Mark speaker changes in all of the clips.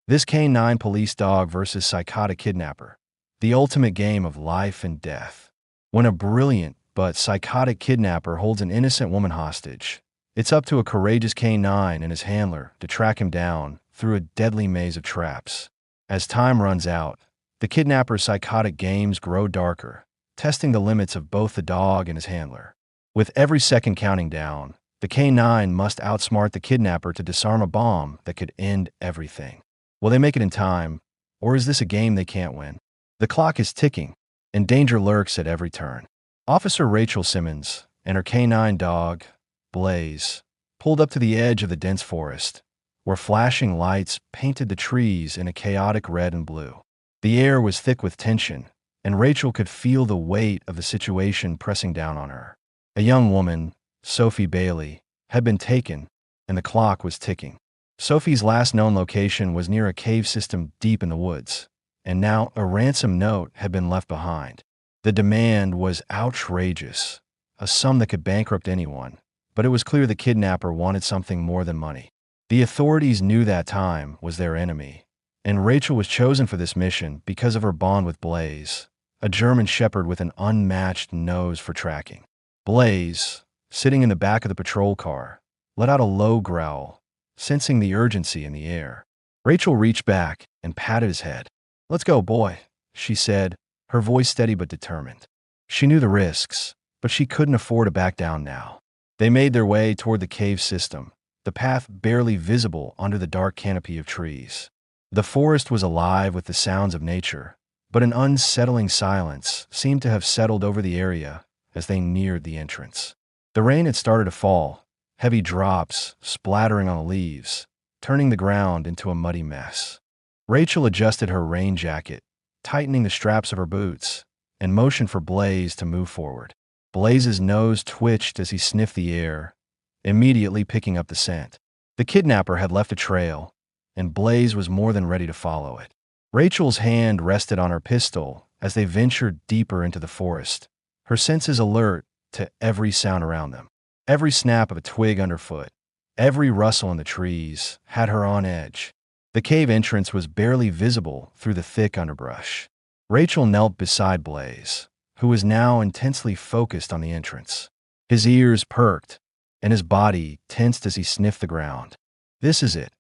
Speaker 1: This canine police dog versus psychotic kidnapper. The ultimate game of life and death. When a brilliant but psychotic kidnapper holds an innocent woman hostage, it's up to a courageous canine and his handler to track him down through a deadly maze of traps. As time runs out, the kidnapper's psychotic games grow darker, testing the limits of both the dog and his handler. With every second counting down, the canine must outsmart the kidnapper to disarm a bomb that could end everything. Will they make it in time, or is this a game they can't win? The clock is ticking, and danger lurks at every turn. Officer Rachel Simmons and her canine dog, Blaze, pulled up to the edge of the dense forest, where flashing lights painted the trees in a chaotic red and blue. The air was thick with tension, and Rachel could feel the weight of the situation pressing down on her. A young woman, Sophie Bailey, had been taken, and the clock was ticking. Sophie's last known location was near a cave system deep in the woods, and now a ransom note had been left behind. The demand was outrageous, a sum that could bankrupt anyone, but it was clear the kidnapper wanted something more than money. The authorities knew that time was their enemy, and Rachel was chosen for this mission because of her bond with Blaze, a German shepherd with an unmatched nose for tracking. Blaze, sitting in the back of the patrol car, let out a low growl, sensing the urgency in the air. Rachel reached back and patted his head. "Let's go, boy," she said, her voice steady but determined. She knew the risks, but she couldn't afford to back down now. They made their way toward the cave system, the path barely visible under the dark canopy of trees. The forest was alive with the sounds of nature, but an unsettling silence seemed to have settled over the area as they neared the entrance. The rain had started to fall, heavy drops splattering on the leaves, turning the ground into a muddy mess. Rachel adjusted her rain jacket, tightening the straps of her boots, and motioned for Blaze to move forward. Blaze's nose twitched as he sniffed the air, immediately picking up the scent. The kidnapper had left a trail, and Blaze was more than ready to follow it. Rachel's hand rested on her pistol as they ventured deeper into the forest, her senses alert to every sound around them. Every snap of a twig underfoot, every rustle in the trees had her on edge. The cave entrance was barely visible through the thick underbrush. Rachel knelt beside Blaze, who was now intensely focused on the entrance. His ears perked, and his body tensed as he sniffed the ground. "This is it,"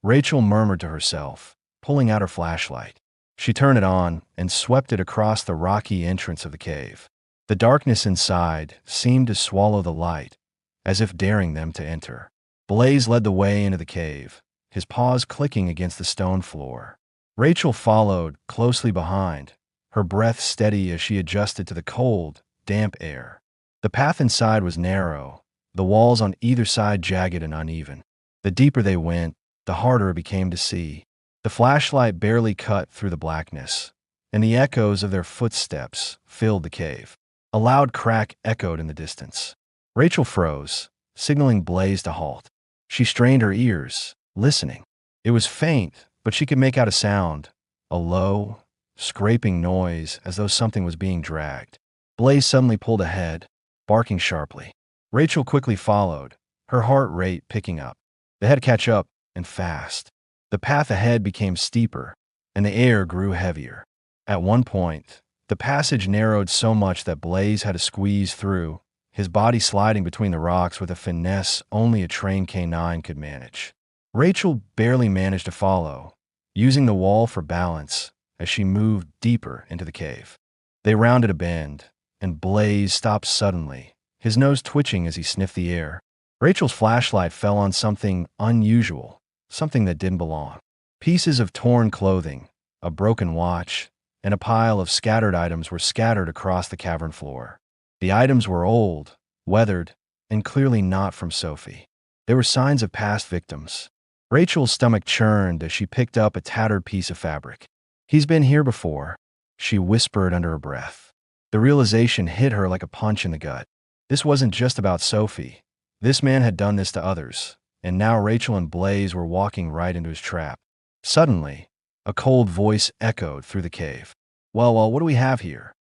Speaker 1: Rachel murmured to herself, pulling out her flashlight. She turned it on and swept it across the rocky entrance of the cave. The darkness inside seemed to swallow the light, as if daring them to enter. Blaze led the way into the cave, his paws clicking against the stone floor. Rachel followed closely behind, her breath steady as she adjusted to the cold, damp air. The path inside was narrow, the walls on either side jagged and uneven. The deeper they went, the harder it became to see. The flashlight barely cut through the blackness, and the echoes of their footsteps filled the cave. A loud crack echoed in the distance. Rachel froze, signaling Blaze to halt. She strained her ears, listening. It was faint, but she could make out a sound, a low, scraping noise as though something was being dragged. Blaze suddenly pulled ahead, barking sharply. Rachel quickly followed, her heart rate picking up. They had to catch up, and fast. The path ahead became steeper, and the air grew heavier. At one point, the passage narrowed so much that Blaze had to squeeze through, his body sliding between the rocks with a finesse only a trained canine could manage. Rachel barely managed to follow, using the wall for balance as she moved deeper into the cave. They rounded a bend, and Blaze stopped suddenly, his nose twitching as he sniffed the air. Rachel's flashlight fell on something unusual, something that didn't belong. Pieces of torn clothing, a broken watch, and a pile of scattered items were scattered across the cavern floor. The items were old, weathered, and clearly not from Sophie. There were signs of past victims. Rachel's stomach churned as she picked up a tattered piece of fabric. "He's been here before," she whispered under her breath. The realization hit her like a punch in the gut. This wasn't just about Sophie. This man had done this to others, and now Rachel and Blaze were walking right into his trap. Suddenly, a cold voice echoed through the cave. Well, what do we have here?"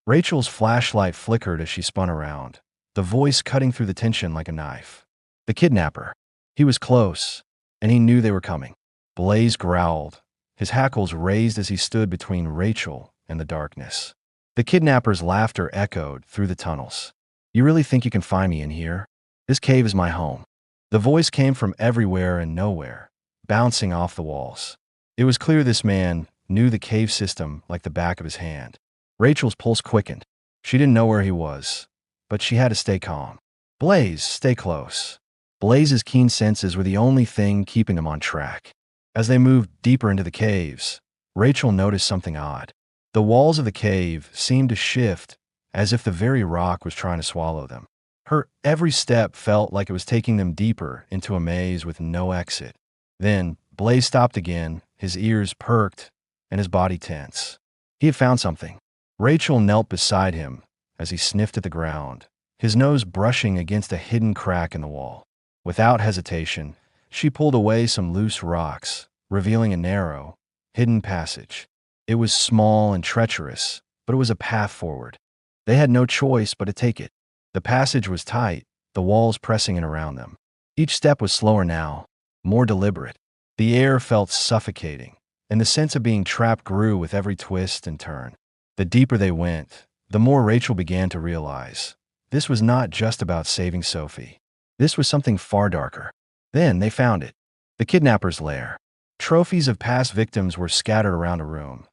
Speaker 1: Rachel's flashlight flickered as she spun around, the voice cutting through the tension like a knife. The kidnapper. He was close, and he knew they were coming. Blaze growled, his hackles raised as he stood between Rachel and the darkness. The kidnapper's laughter echoed through the tunnels. "You really think you can find me in here? This cave is my home." The voice came from everywhere and nowhere, bouncing off the walls. It was clear this man knew the cave system like the back of his hand. Rachel's pulse quickened. She didn't know where he was, but she had to stay calm. "Blaze, stay close." Blaze's keen senses were the only thing keeping him on track. As they moved deeper into the caves, Rachel noticed something odd. The walls of the cave seemed to shift, as if the very rock was trying to swallow them. Her every step felt like it was taking them deeper into a maze with no exit. Then, Blaze stopped again, his ears perked, and his body tense. He had found something. Rachel knelt beside him as he sniffed at the ground, his nose brushing against a hidden crack in the wall. Without hesitation, she pulled away some loose rocks, revealing a narrow, hidden passage. It was small and treacherous, but it was a path forward. They had no choice but to take it. The passage was tight, the walls pressing in around them. Each step was slower now, more deliberate. The air felt suffocating, and the sense of being trapped grew with every twist and turn. The deeper they went, the more Rachel began to realize this was not just about saving Sophie. This was something far darker. Then they found it, the kidnapper's lair. Trophies of past victims were scattered around a room.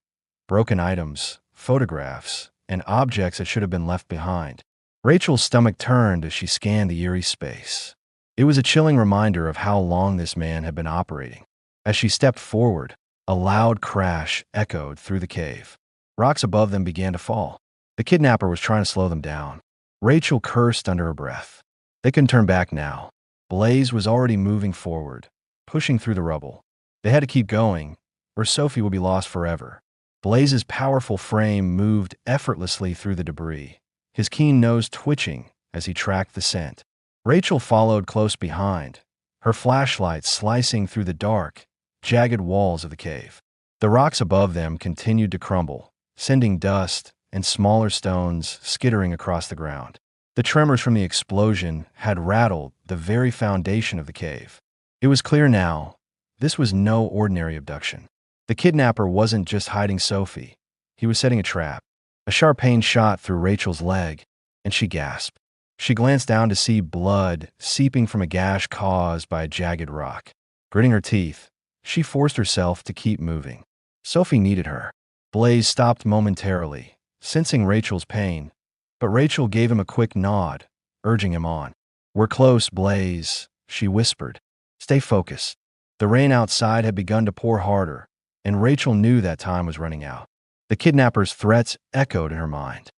Speaker 1: Broken items, photographs, and objects that should have been left behind. Rachel's stomach turned as she scanned the eerie space. It was a chilling reminder of how long this man had been operating. As she stepped forward, a loud crash echoed through the cave. Rocks above them began to fall. The kidnapper was trying to slow them down. Rachel cursed under her breath. They couldn't turn back now. Blaze was already moving forward, pushing through the rubble. They had to keep going, or Sophie would be lost forever. Blaze's powerful frame moved effortlessly through the debris, his keen nose twitching as he tracked the scent. Rachel followed close behind, her flashlight slicing through the dark, jagged walls of the cave. The rocks above them continued to crumble, sending dust and smaller stones skittering across the ground. The tremors from the explosion had rattled the very foundation of the cave. It was clear now, this was no ordinary abduction. The kidnapper wasn't just hiding Sophie. He was setting a trap. A sharp pain shot through Rachel's leg, and she gasped. She glanced down to see blood seeping from a gash caused by a jagged rock. Gritting her teeth, she forced herself to keep moving. Sophie needed her. Blaze stopped momentarily, sensing Rachel's pain, but Rachel gave him a quick nod, urging him on. "We're close, Blaze," she whispered. "Stay focused." The rain outside had begun to pour harder, and Rachel knew that time was running out. The kidnapper's threats echoed in her mind.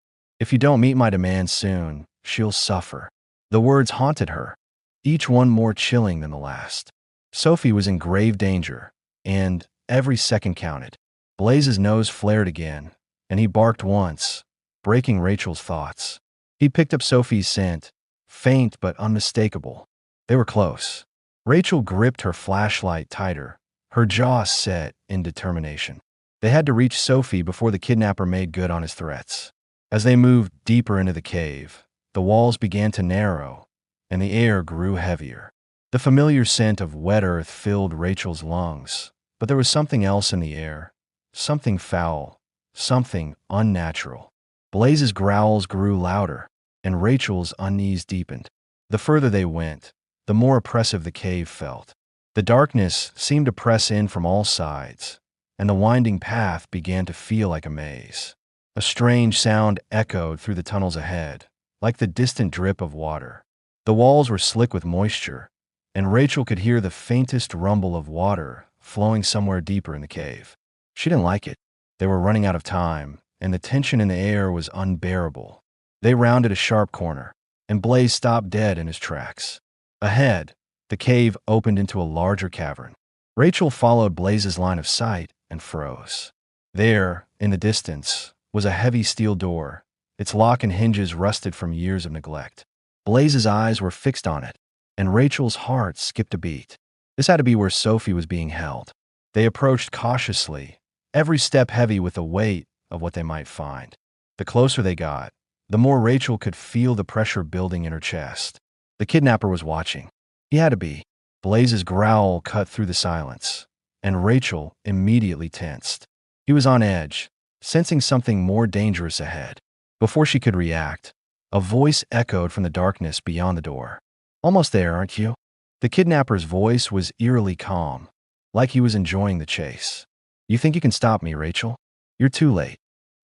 Speaker 1: "If you don't meet my demands soon, she'll suffer." The words haunted her, each one more chilling than the last. Sophie was in grave danger, and every second counted. Blaze's nose flared again, and he barked once, breaking Rachel's thoughts. He picked up Sophie's scent, faint but unmistakable. They were close. Rachel gripped her flashlight tighter, her jaw set in determination. They had to reach Sophie before the kidnapper made good on his threats. As they moved deeper into the cave, the walls began to narrow, and the air grew heavier. The familiar scent of wet earth filled Rachel's lungs, but there was something else in the air, something foul, something unnatural. Blaze's growls grew louder, and Rachel's unease deepened. The further they went, the more oppressive the cave felt. The darkness seemed to press in from all sides, and the winding path began to feel like a maze. A strange sound echoed through the tunnels ahead, like the distant drip of water. The walls were slick with moisture, and Rachel could hear the faintest rumble of water flowing somewhere deeper in the cave. She didn't like it. They were running out of time, and the tension in the air was unbearable. They rounded a sharp corner, and Blaze stopped dead in his tracks. Ahead, the cave opened into a larger cavern. Rachel followed Blaze's line of sight and froze. There, in the distance, was a heavy steel door, its lock and hinges rusted from years of neglect. Blaze's eyes were fixed on it, and Rachel's heart skipped a beat. This had to be where Sophie was being held. They approached cautiously, every step heavy with the weight of what they might find. The closer they got, the more Rachel could feel the pressure building in her chest. The kidnapper was watching. He had to be. Blaze's growl cut through the silence, and Rachel immediately tensed. He was on edge, sensing something more dangerous ahead. Before she could react, a voice echoed from the darkness beyond the door. "Almost there, aren't you?" The kidnapper's voice was eerily calm, like he was enjoying the chase. "You think you can stop me, Rachel? You're too late."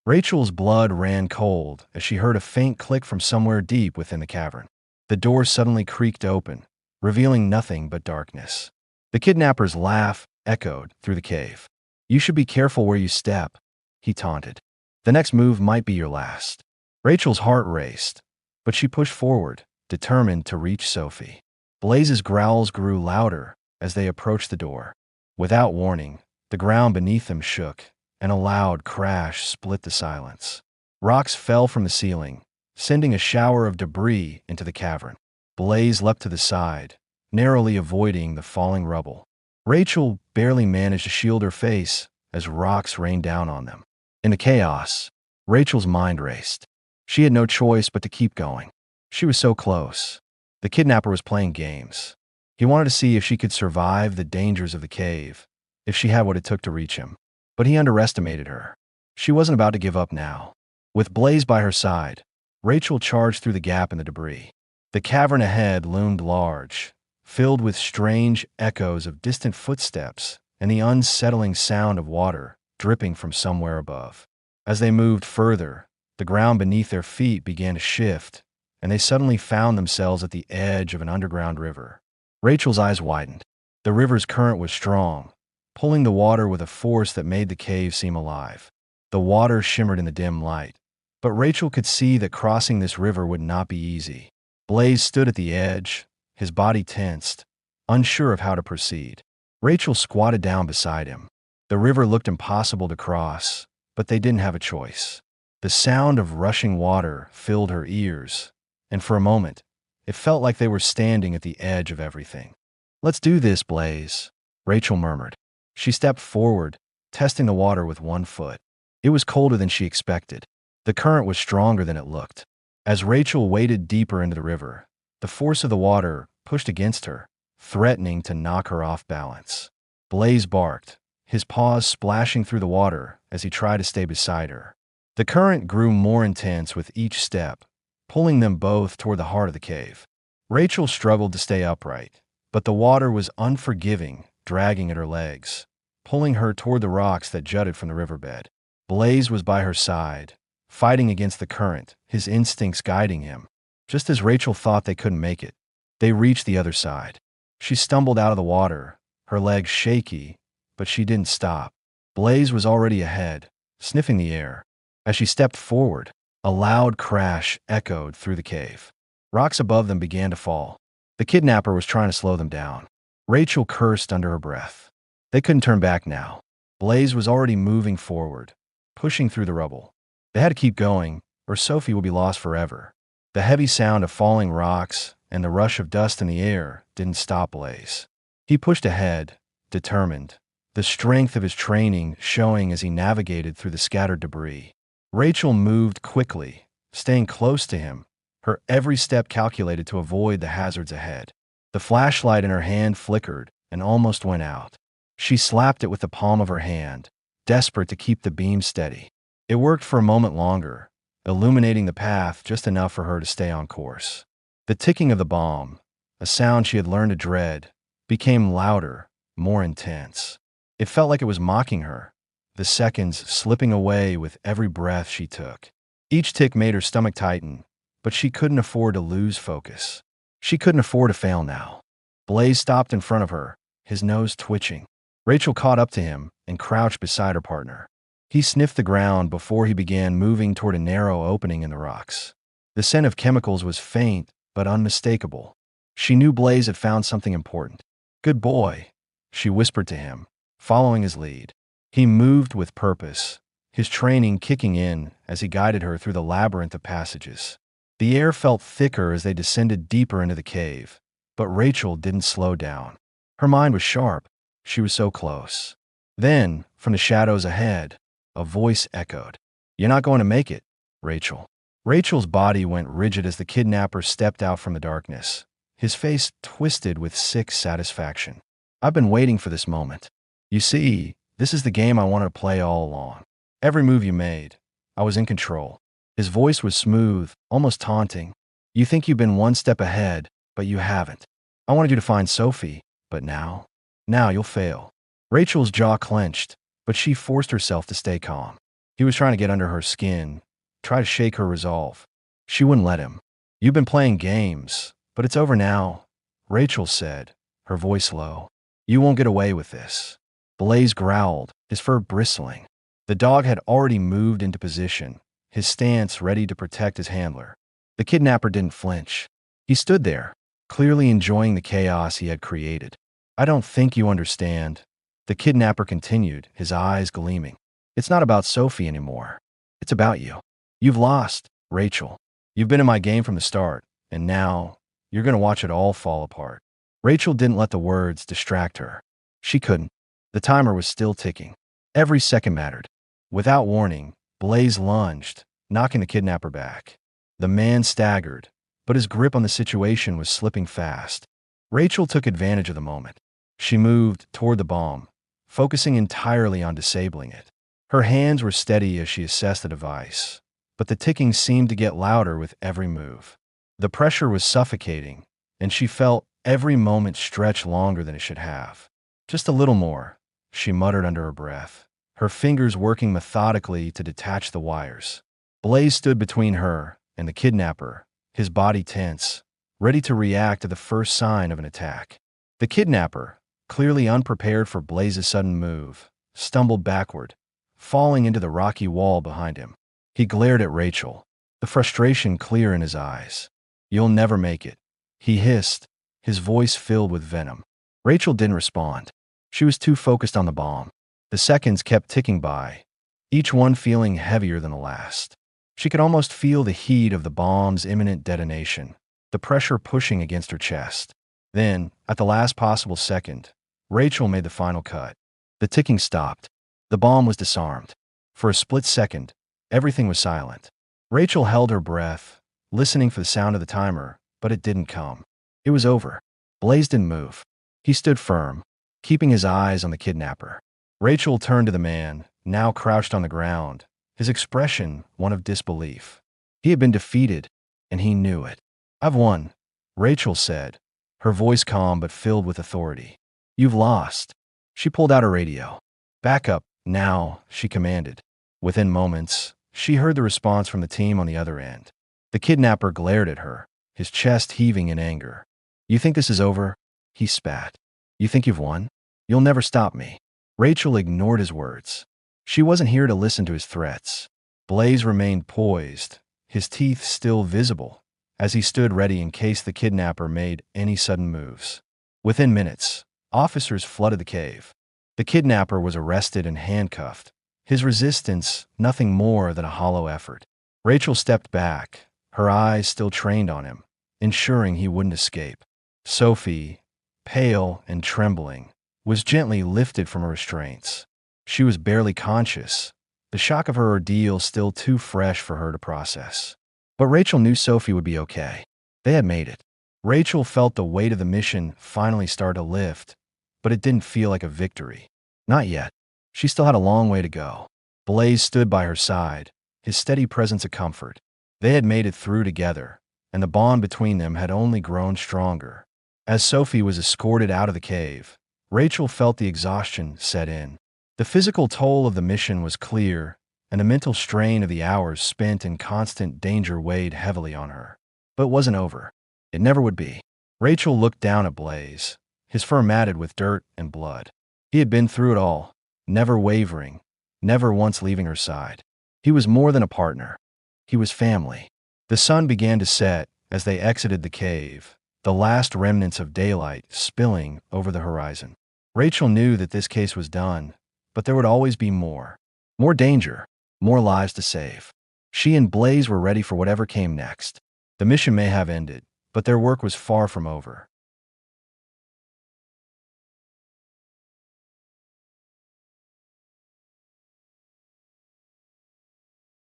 Speaker 1: Rachel's blood ran cold as she heard a faint click from somewhere deep within the cavern. The door suddenly creaked open, revealing nothing but darkness. The kidnapper's laugh echoed through the cave. "You should be careful where you step," he taunted. "The next move might be your last." Rachel's heart raced, but she pushed forward, determined to reach Sophie. Blaze's growls grew louder as they approached the door. Without warning, the ground beneath them shook, and a loud crash split the silence. Rocks fell from the ceiling, sending a shower of debris into the cavern. Blaze leapt to the side, narrowly avoiding the falling rubble. Rachel barely managed to shield her face as rocks rained down on them. In the chaos, Rachel's mind raced. She had no choice but to keep going. She was so close. The kidnapper was playing games. He wanted to see if she could survive the dangers of the cave, if she had what it took to reach him. But he underestimated her. She wasn't about to give up now. With Blaze by her side, Rachel charged through the gap in the debris. The cavern ahead loomed large, filled with strange echoes of distant footsteps and the unsettling sound of water dripping from somewhere above. As they moved further, the ground beneath their feet began to shift, and they suddenly found themselves at the edge of an underground river. Rachel's eyes widened. The river's current was strong, pulling the water with a force that made the cave seem alive. The water shimmered in the dim light, but Rachel could see that crossing this river would not be easy. Blaze stood at the edge, his body tensed, unsure of how to proceed. Rachel squatted down beside him. The river looked impossible to cross, but they didn't have a choice. The sound of rushing water filled her ears, and for a moment, it felt like they were standing at the edge of everything. "Let's do this, Blaze," Rachel murmured. She stepped forward, testing the water with one foot. It was colder than she expected. The current was stronger than it looked. As Rachel waded deeper into the river, the force of the water pushed against her, threatening to knock her off balance. Blaze barked, his paws splashing through the water as he tried to stay beside her. The current grew more intense with each step, pulling them both toward the heart of the cave. Rachel struggled to stay upright, but the water was unforgiving, dragging at her legs, pulling her toward the rocks that jutted from the riverbed. Blaze was by her side, fighting against the current, his instincts guiding him. Just as Rachel thought they couldn't make it, they reached the other side. She stumbled out of the water, her legs shaky, but she didn't stop. Blaze was already ahead, sniffing the air. As she stepped forward, a loud crash echoed through the cave. Rocks above them began to fall. The kidnapper was trying to slow them down. Rachel cursed under her breath. They couldn't turn back now. Blaze was already moving forward, pushing through the rubble. They had to keep going, or Sophie would be lost forever. The heavy sound of falling rocks and the rush of dust in the air didn't stop Blaze. He pushed ahead, determined, the strength of his training showing as he navigated through the scattered debris. Rachel moved quickly, staying close to him, her every step calculated to avoid the hazards ahead. The flashlight in her hand flickered and almost went out. She slapped it with the palm of her hand, desperate to keep the beam steady. It worked for a moment longer, illuminating the path just enough for her to stay on course. The ticking of the bomb, a sound she had learned to dread, became louder, more intense. It felt like it was mocking her, the seconds slipping away with every breath she took. Each tick made her stomach tighten, but she couldn't afford to lose focus. She couldn't afford to fail now. Blaze stopped in front of her, his nose twitching. Rachel caught up to him and crouched beside her partner. He sniffed the ground before he began moving toward a narrow opening in the rocks. The scent of chemicals was faint but unmistakable. She knew Blaze had found something important. "Good boy," she whispered to him, following his lead. He moved with purpose, his training kicking in as he guided her through the labyrinth of passages. The air felt thicker as they descended deeper into the cave, but Rachel didn't slow down. Her mind was sharp. She was so close. Then, from the shadows ahead, a voice echoed. "You're not going to make it, Rachel." Rachel's body went rigid as the kidnapper stepped out from the darkness, his face twisted with sick satisfaction. "I've been waiting for this moment." You see, this is the game I wanted to play all along. Every move you made, I was in control. His voice was smooth, almost taunting. You think you've been one step ahead, but you haven't. I wanted you to find Sophie, but now you'll fail. Rachel's jaw clenched, but she forced herself to stay calm. He was trying to get under her skin, try to shake her resolve. She wouldn't let him. You've been playing games, but it's over now, Rachel said, her voice low. You won't get away with this. Blaze growled, his fur bristling. The dog had already moved into position, his stance ready to protect his handler. The kidnapper didn't flinch. He stood there, clearly enjoying the chaos he had created. I don't think you understand, the kidnapper continued, his eyes gleaming. It's not about Sophie anymore. It's about you. You've lost, Rachel. You've been in my game from the start, and now you're going to watch it all fall apart. Rachel didn't let the words distract her. She couldn't. The timer was still ticking. Every second mattered. Without warning, Blaze lunged, knocking the kidnapper back. The man staggered, but his grip on the situation was slipping fast. Rachel took advantage of the moment. She moved toward the bomb, focusing entirely on disabling it. Her hands were steady as she assessed the device, but the ticking seemed to get louder with every move. The pressure was suffocating, and she felt every moment stretch longer than it should have. Just a little more, she muttered under her breath, her fingers working methodically to detach the wires. Blaze stood between her and the kidnapper, his body tense, ready to react to the first sign of an attack. The kidnapper, clearly unprepared for Blaze's sudden move, stumbled backward, falling into the rocky wall behind him. He glared at Rachel, the frustration clear in his eyes. You'll never make it, he hissed, his voice filled with venom. Rachel didn't respond. She was too focused on the bomb. The seconds kept ticking by, each one feeling heavier than the last. She could almost feel the heat of the bomb's imminent detonation, the pressure pushing against her chest. Then, at the last possible second, Rachel made the final cut. The ticking stopped. The bomb was disarmed. For a split second, everything was silent. Rachel held her breath, listening for the sound of the timer, but it didn't come. It was over. Blaze didn't move. He stood firm, keeping his eyes on the kidnapper. Rachel turned to the man, now crouched on the ground, his expression one of disbelief. He had been defeated, and he knew it. I've won, Rachel said, her voice calm but filled with authority. You've lost. She pulled out her radio. Back up, now, she commanded. Within moments, she heard the response from the team on the other end. The kidnapper glared at her, his chest heaving in anger. You think this is over? He spat. You think you've won? You'll never stop me. Rachel ignored his words. She wasn't here to listen to his threats. Blaze remained poised, his teeth still visible, as he stood ready in case the kidnapper made any sudden moves. Within minutes, officers flooded the cave. The kidnapper was arrested and handcuffed, his resistance nothing more than a hollow effort. Rachel stepped back, her eyes still trained on him, ensuring he wouldn't escape. Sophie, pale and trembling, was gently lifted from her restraints. She was barely conscious, the shock of her ordeal still too fresh for her to process. But Rachel knew Sophie would be okay. They had made it. Rachel felt the weight of the mission finally start to lift, but it didn't feel like a victory. Not yet. She still had a long way to go. Blaze stood by her side, his steady presence a comfort. They had made it through together, and the bond between them had only grown stronger. As Sophie was escorted out of the cave, Rachel felt the exhaustion set in. The physical toll of the mission was clear, and the mental strain of the hours spent in constant danger weighed heavily on her. But it wasn't over. It never would be. Rachel looked down at Blaze, his fur matted with dirt and blood. He had been through it all, never wavering, never once leaving her side. He was more than a partner. He was family. The sun began to set as they exited the cave, the last remnants of daylight spilling over the horizon. Rachel knew that this case was done, but there would always be more. More danger, more lives to save. She and Blaze were ready for whatever came next. The mission may have ended, but their work was far from over.